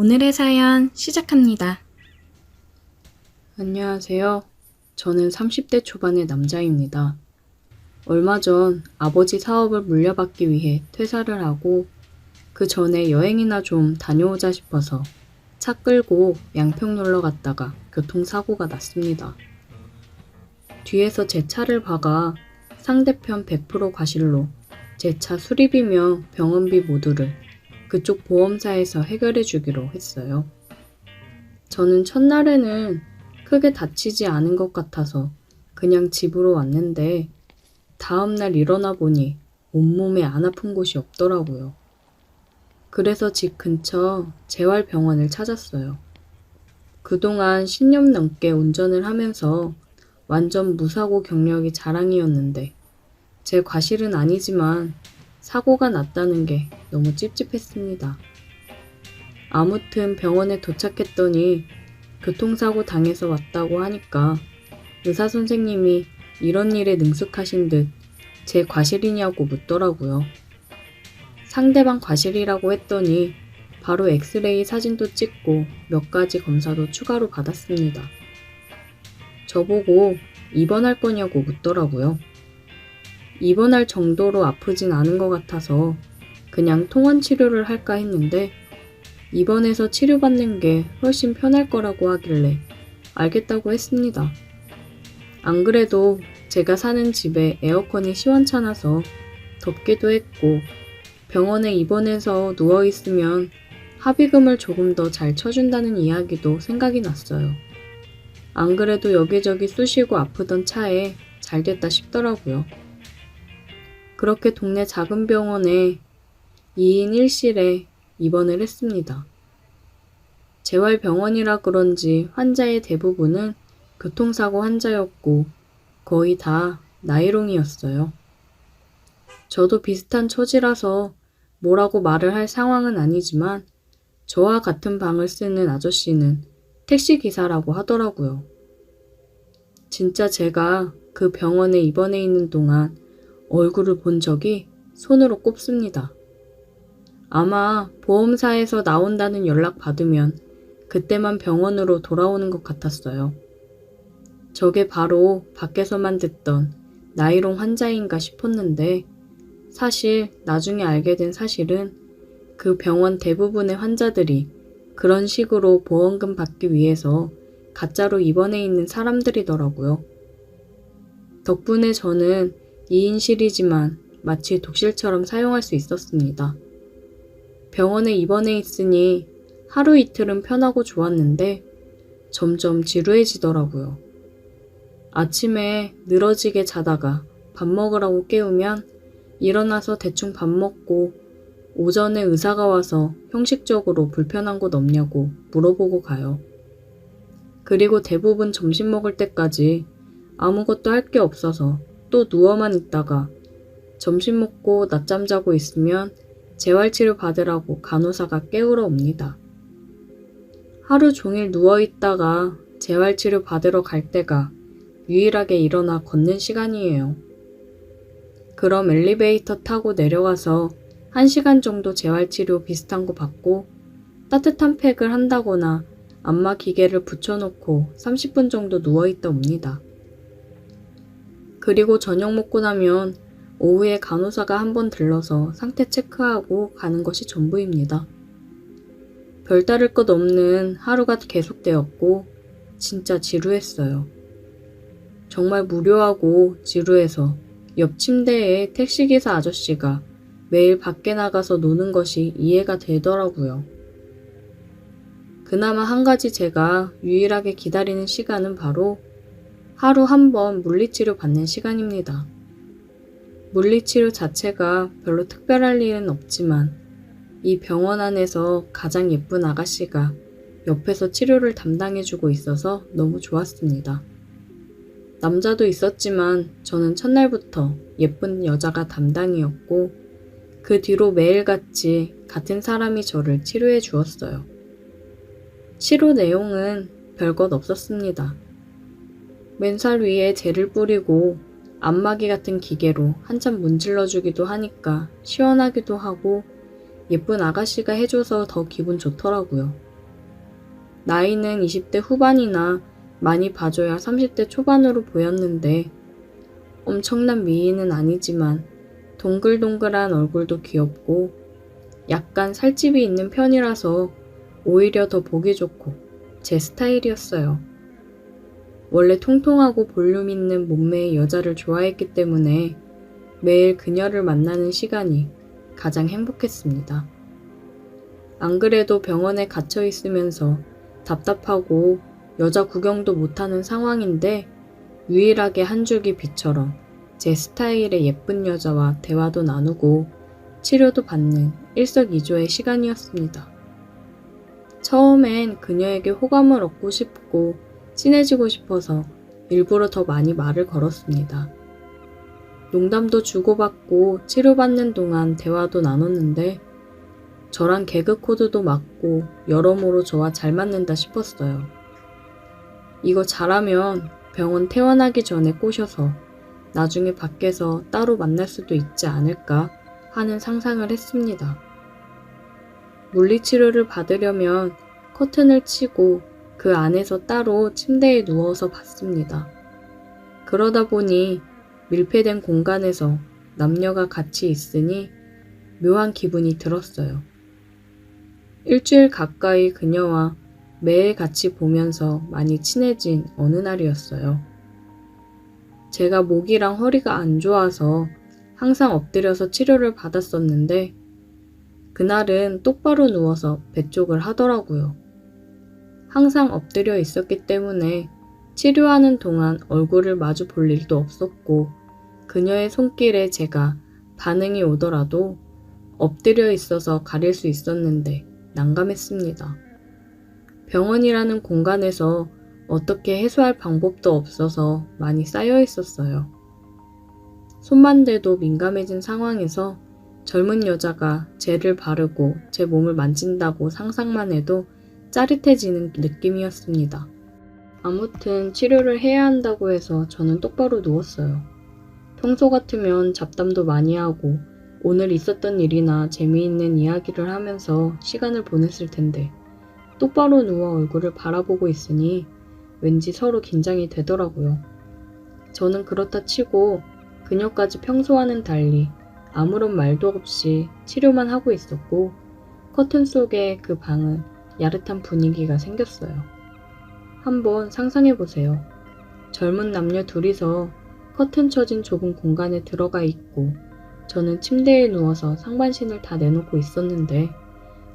오늘의 사연 시작합니다. 안녕하세요. 저는 30대 초반의 남자입니다. 얼마 전 아버지 사업을 물려받기 위해 퇴사를 하고 그 전에 여행이나 좀 다녀오자 싶어서 차 끌고 양평 놀러 갔다가 교통사고가 났습니다. 뒤에서 제 차를 박아 상대편 100% 과실로 제 차 수리비며 병원비 모두를 그쪽 보험사에서 해결해 주기로 했어요. 저는 첫날에는 크게 다치지 않은 것 같아서 그냥 집으로 왔는데 다음날 일어나 보니 온몸에 안 아픈 곳이 없더라고요. 그래서 집 근처 재활병원을 찾았어요. 그동안 10년 넘게 운전을 하면서 완전 무사고 경력이 자랑이었는데 제 과실은 아니지만 사고가 났다는 게 너무 찝찝했습니다. 아무튼 병원에 도착했더니 교통사고 당해서 왔다고 하니까 의사 선생님이 이런 일에 능숙하신 듯 제 과실이냐고 묻더라고요. 상대방 과실이라고 했더니 바로 엑스레이 사진도 찍고 몇 가지 검사도 추가로 받았습니다. 저보고 입원할 거냐고 묻더라고요. 입원할 정도로 아프진 않은 것 같아서 그냥 통원 치료를 할까 했는데 입원해서 치료받는 게 훨씬 편할 거라고 하길래 알겠다고 했습니다. 안 그래도 제가 사는 집에 에어컨이 시원찮아서 덥기도 했고 병원에 입원해서 누워있으면 합의금을 조금 더 잘 쳐준다는 이야기도 생각이 났어요. 안 그래도 여기저기 쑤시고 아프던 차에 잘 됐다 싶더라고요. 그렇게 동네 작은 병원에 2인 1실에 입원을 했습니다. 재활병원이라 그런지 환자의 대부분은 교통사고 환자였고 거의 다 나이롱이었어요. 저도 비슷한 처지라서 뭐라고 말을 할 상황은 아니지만 저와 같은 방을 쓰는 아저씨는 택시기사라고 하더라고요. 진짜 제가 그 병원에 입원해 있는 동안 얼굴을 본 적이 손으로 꼽습니다. 아마 보험사에서 나온다는 연락 받으면 그때만 병원으로 돌아오는 것 같았어요. 저게 바로 밖에서만 듣던 나이롱 환자인가 싶었는데 사실 나중에 알게 된 사실은 그 병원 대부분의 환자들이 그런 식으로 보험금 받기 위해서 가짜로 입원해 있는 사람들이더라고요. 덕분에 저는 2인실이지만 마치 독실처럼 사용할 수 있었습니다. 병원에 입원해 있으니 하루 이틀은 편하고 좋았는데 점점 지루해지더라고요. 아침에 늘어지게 자다가 밥 먹으라고 깨우면 일어나서 대충 밥 먹고 오전에 의사가 와서 형식적으로 불편한 곳 없냐고 물어보고 가요. 그리고 대부분 점심 먹을 때까지 아무것도 할 게 없어서 또 누워만 있다가 점심 먹고 낮잠 자고 있으면 재활치료 받으라고 간호사가 깨우러 옵니다. 하루 종일 누워있다가 재활치료 받으러 갈 때가 유일하게 일어나 걷는 시간이에요. 그럼 엘리베이터 타고 내려가서 1시간 정도 재활치료 비슷한 거 받고 따뜻한 팩을 한다거나 안마 기계를 붙여놓고 30분 정도 누워있다 옵니다. 그리고 저녁 먹고 나면 오후에 간호사가 한번 들러서 상태 체크하고 가는 것이 전부입니다. 별다를 것 없는 하루가 계속되었고 진짜 지루했어요. 정말 무료하고 지루해서 옆 침대에 택시기사 아저씨가 매일 밖에 나가서 노는 것이 이해가 되더라고요. 그나마 한 가지 제가 유일하게 기다리는 시간은 바로 하루 한 번 물리치료 받는 시간입니다. 물리치료 자체가 별로 특별할 일은 없지만 이 병원 안에서 가장 예쁜 아가씨가 옆에서 치료를 담당해주고 있어서 너무 좋았습니다. 남자도 있었지만 저는 첫날부터 예쁜 여자가 담당이었고 그 뒤로 매일같이 같은 사람이 저를 치료해 주었어요. 치료 내용은 별것 없었습니다. 맨살 위에 젤을 뿌리고 안마기 같은 기계로 한참 문질러주기도 하니까 시원하기도 하고 예쁜 아가씨가 해줘서 더 기분 좋더라고요. 나이는 20대 후반이나 많이 봐줘야 30대 초반으로 보였는데 엄청난 미인은 아니지만 동글동글한 얼굴도 귀엽고 약간 살집이 있는 편이라서 오히려 더 보기 좋고 제 스타일이었어요. 원래 통통하고 볼륨 있는 몸매의 여자를 좋아했기 때문에 매일 그녀를 만나는 시간이 가장 행복했습니다. 안 그래도 병원에 갇혀 있으면서 답답하고 여자 구경도 못하는 상황인데 유일하게 한 줄기 빛처럼 제 스타일의 예쁜 여자와 대화도 나누고 치료도 받는 일석이조의 시간이었습니다. 처음엔 그녀에게 호감을 얻고 싶고 친해지고 싶어서 일부러 더 많이 말을 걸었습니다. 농담도 주고받고 치료받는 동안 대화도 나눴는데 저랑 개그 코드도 맞고 여러모로 저와 잘 맞는다 싶었어요. 이거 잘하면 병원 퇴원하기 전에 꼬셔서 나중에 밖에서 따로 만날 수도 있지 않을까 하는 상상을 했습니다. 물리치료를 받으려면 커튼을 치고 그 안에서 따로 침대에 누워서 받습니다. 그러다 보니 밀폐된 공간에서 남녀가 같이 있으니 묘한 기분이 들었어요. 일주일 가까이 그녀와 매일 같이 보면서 많이 친해진 어느 날이었어요. 제가 목이랑 허리가 안 좋아서 항상 엎드려서 치료를 받았었는데 그날은 똑바로 누워서 배 쪽을 하더라고요. 항상 엎드려 있었기 때문에 치료하는 동안 얼굴을 마주 볼 일도 없었고 그녀의 손길에 제가 반응이 오더라도 엎드려 있어서 가릴 수 있었는데 난감했습니다. 병원이라는 공간에서 어떻게 해소할 방법도 없어서 많이 쌓여 있었어요. 손만 대도 민감해진 상황에서 젊은 여자가 젤을 바르고 제 몸을 만진다고 상상만 해도 짜릿해지는 느낌이었습니다. 아무튼 치료를 해야 한다고 해서 저는 똑바로 누웠어요. 평소 같으면 잡담도 많이 하고 오늘 있었던 일이나 재미있는 이야기를 하면서 시간을 보냈을 텐데 똑바로 누워 얼굴을 바라보고 있으니 왠지 서로 긴장이 되더라고요. 저는 그렇다 치고 그녀까지 평소와는 달리 아무런 말도 없이 치료만 하고 있었고 커튼 속의 그 방은 야릇한 분위기가 생겼어요. 한번 상상해보세요. 젊은 남녀 둘이서 커튼 쳐진 좁은 공간에 들어가 있고 저는 침대에 누워서 상반신을 다 내놓고 있었는데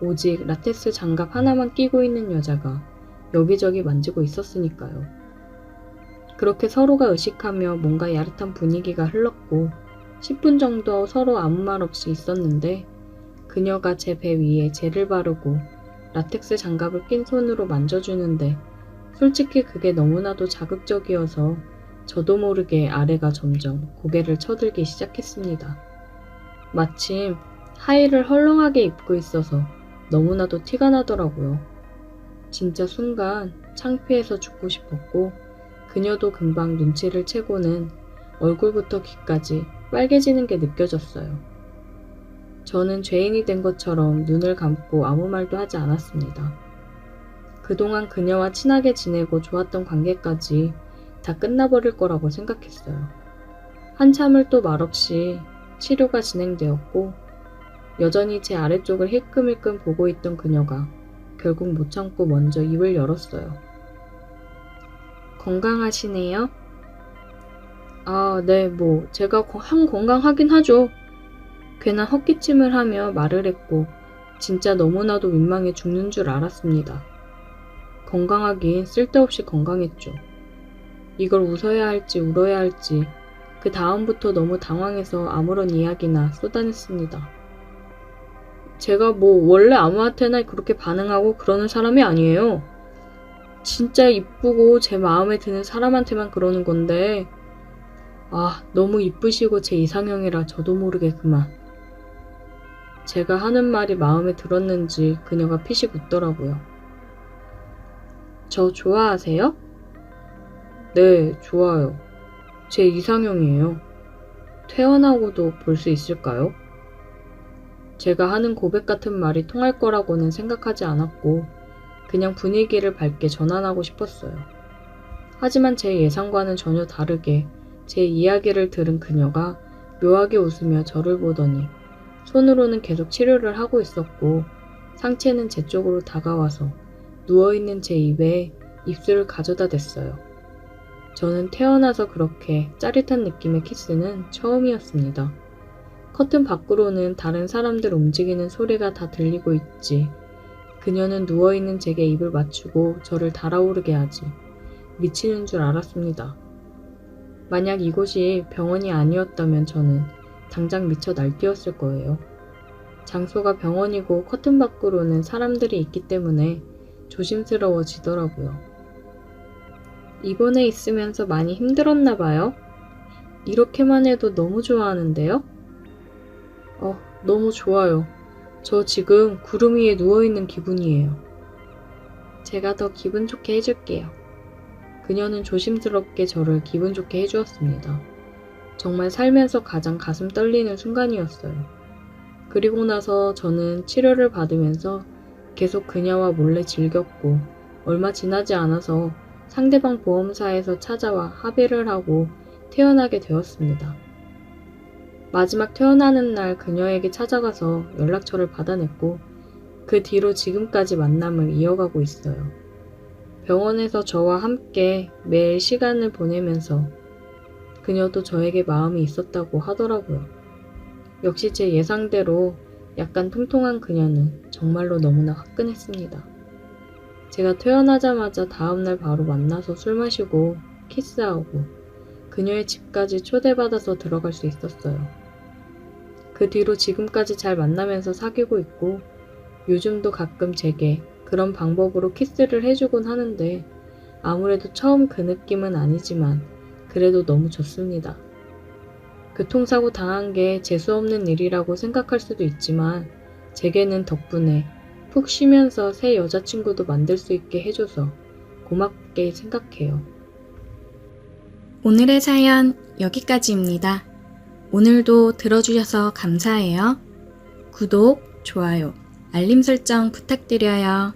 오직 라텍스 장갑 하나만 끼고 있는 여자가 여기저기 만지고 있었으니까요. 그렇게 서로가 의식하며 뭔가 야릇한 분위기가 흘렀고 10분 정도 서로 아무 말 없이 있었는데 그녀가 제 배 위에 젤을 바르고 라텍스 장갑을 낀 손으로 만져주는데 솔직히 그게 너무나도 자극적이어서 저도 모르게 아래가 점점 고개를 쳐들기 시작했습니다. 마침 하의를 헐렁하게 입고 있어서 너무나도 티가 나더라고요. 진짜 순간 창피해서 죽고 싶었고 그녀도 금방 눈치를 채고는 얼굴부터 귀까지 빨개지는 게 느껴졌어요. 저는 죄인이 된 것처럼 눈을 감고 아무 말도 하지 않았습니다. 그동안 그녀와 친하게 지내고 좋았던 관계까지 다 끝나버릴 거라고 생각했어요. 한참을 또 말없이 치료가 진행되었고 여전히 제 아래쪽을 힐끔힐끔 보고 있던 그녀가 결국 못 참고 먼저 입을 열었어요. 건강하시네요? 아, 네, 제가 건강하긴 하죠. 괜한 헛기침을 하며 말을 했고 진짜 너무나도 민망해 죽는 줄 알았습니다. 건강하긴 쓸데없이 건강했죠. 이걸 웃어야 할지 울어야 할지 그 다음부터 너무 당황해서 아무런 이야기나 쏟아냈습니다. 제가 원래 아무한테나 그렇게 반응하고 그러는 사람이 아니에요. 진짜 이쁘고 제 마음에 드는 사람한테만 그러는 건데 너무 이쁘시고 제 이상형이라 저도 모르게 그만. 제가 하는 말이 마음에 들었는지 그녀가 피식 웃더라고요. 저 좋아하세요? 네, 좋아요. 제 이상형이에요. 퇴원하고도 볼 수 있을까요? 제가 하는 고백 같은 말이 통할 거라고는 생각하지 않았고 그냥 분위기를 밝게 전환하고 싶었어요. 하지만 제 예상과는 전혀 다르게 제 이야기를 들은 그녀가 묘하게 웃으며 저를 보더니 손으로는 계속 치료를 하고 있었고 상체는 제 쪽으로 다가와서 누워있는 제 입에 입술을 가져다 댔어요. 저는 태어나서 그렇게 짜릿한 느낌의 키스는 처음이었습니다. 커튼 밖으로는 다른 사람들 움직이는 소리가 다 들리고 있지. 그녀는 누워있는 제게 입을 맞추고 저를 달아오르게 하지. 미치는 줄 알았습니다. 만약 이곳이 병원이 아니었다면 저는 당장 미쳐 날뛰었을 거예요. 장소가 병원이고 커튼 밖으로는 사람들이 있기 때문에 조심스러워지더라고요. 입원해 있으면서 많이 힘들었나 봐요? 이렇게만 해도 너무 좋아하는데요? 너무 좋아요. 저 지금 구름 위에 누워있는 기분이에요. 제가 더 기분 좋게 해줄게요. 그녀는 조심스럽게 저를 기분 좋게 해주었습니다. 정말 살면서 가장 가슴 떨리는 순간이었어요. 그리고 나서 저는 치료를 받으면서 계속 그녀와 몰래 즐겼고 얼마 지나지 않아서 상대방 보험사에서 찾아와 합의를 하고 퇴원하게 되었습니다. 마지막 퇴원하는 날 그녀에게 찾아가서 연락처를 받아냈고 그 뒤로 지금까지 만남을 이어가고 있어요. 병원에서 저와 함께 매일 시간을 보내면서 그녀도 저에게 마음이 있었다고 하더라고요. 역시 제 예상대로 약간 통통한 그녀는 정말로 너무나 화끈했습니다. 제가 퇴원하자마자 다음날 바로 만나서 술 마시고 키스하고 그녀의 집까지 초대받아서 들어갈 수 있었어요. 그 뒤로 지금까지 잘 만나면서 사귀고 있고 요즘도 가끔 제게 그런 방법으로 키스를 해주곤 하는데 아무래도 처음 그 느낌은 아니지만 그래도 너무 좋습니다. 교통사고 당한 게 재수없는 일이라고 생각할 수도 있지만 제게는 덕분에 푹 쉬면서 새 여자친구도 만들 수 있게 해줘서 고맙게 생각해요. 오늘의 사연 여기까지입니다. 오늘도 들어주셔서 감사해요. 구독, 좋아요, 알림 설정 부탁드려요.